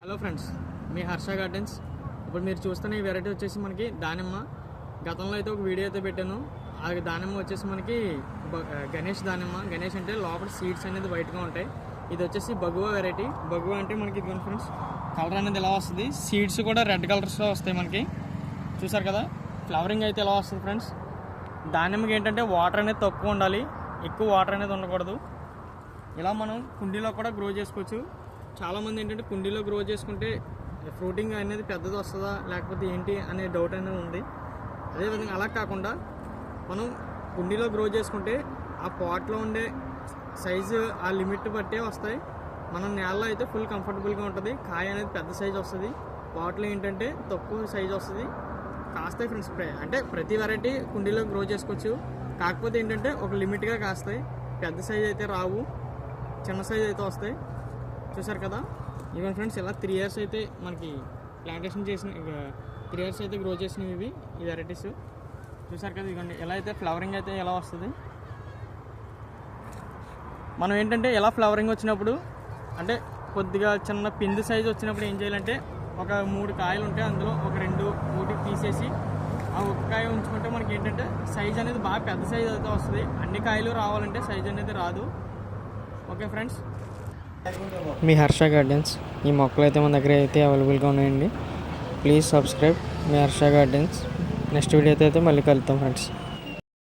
Hello friends, మీ Harsha gardens. ఇప్పుడు మీరు చూస్తున్న ఈ వెరైటీ వచ్చేసి మనకి దానిమ్మ. గతంలో అయితే ఒక వీడియో అయితే పెట్టాను. ఆ దానిమ్మ వచ్చేసి మనకి గణేష్ దానిమ్మ. గణేష్ అంటే లోపల సీడ్స్ అనేది వైట్గా ఉంటాయి. ఇది వచ్చేసి బగువా వెరైటీ. బగువా అంటే మనకి ఇది ఫ్రెండ్స్ కలర్ అనేది ఎలా వస్తుంది, సీడ్స్ కూడా రెడ్ కలర్స్లో వస్తాయి మనకి. చూసారు కదా, ఫ్లవరింగ్ అయితే ఎలా వస్తుంది ఫ్రెండ్స్. దానిమ్మకి ఏంటంటే వాటర్ అనేది తక్కువ ఉండాలి, ఎక్కువ వాటర్ అనేది ఉండకూడదు. ఇలా మనం కుండీలో కూడా గ్రో చేసుకోవచ్చు. చాలామంది ఏంటంటే కుండీలో గ్రో చేసుకుంటే ఫ్రూటింగ్ అనేది పెద్దది వస్తుందా లేకపోతే ఏంటి అనే డౌట్ అనేది ఉంది. అదేవిధంగా అలా కాకుండా మనం కుండీలో గ్రో చేసుకుంటే ఆ పాట్లో ఉండే సైజు ఆ లిమిట్ బట్టే వస్తాయి. మనం నేలలో అయితే ఫుల్ కంఫర్టబుల్గా ఉంటుంది. కాయ అనేది పెద్ద సైజు వస్తుంది, పాట్లో ఏంటంటే తక్కువ సైజు వస్తుంది. కాస్తాయి ఫ్రెండ్స్. అంటే ప్రతి వెరైటీ కుండీలో గ్రో చేసుకోవచ్చు. కాకపోతే ఏంటంటే ఒక లిమిట్గా కాస్తాయి. పెద్ద సైజు అయితే రావు, చిన్న సైజు అయితే వస్తాయి. చూసారు కదా, ఈవెన్ ఫ్రెండ్స్ ఇలా 3 years అయితే మనకి ప్లాంటేషన్ చేసిన 3 years అయితే గ్రో చేసినవి ఇవి ఈ వెరైటీస్. చూసారు కదా, ఇవ్వండి ఎలా అయితే ఫ్లవరింగ్ అయితే ఎలా వస్తుంది. మనం ఏంటంటే ఎలా ఫ్లవరింగ్ వచ్చినప్పుడు అంటే కొద్దిగా చిన్న పిండి సైజు వచ్చినప్పుడు ఏం చేయాలంటే ఒక 3 కాయలు ఉంటే అందులో ఒక 2 తీసేసి ఆ ఒక్క కాయ ఉంచుకుంటే మనకి ఏంటంటే సైజ్ అనేది బాగా పెద్ద సైజు అయితే వస్తుంది. అన్ని కాయలు రావాలంటే సైజ్ అనేది రాదు. ఓకే ఫ్రెండ్స్, మీ హర్ష గార్డెన్స్. ఈ మొక్కలు అయితే మన దగ్గర అయితే అవైలబుల్గా ఉన్నాయండి. Please subscribe me Harsha gardens. Next video అయితే మళ్ళీ కలుద్దాం ఫ్రెండ్స్.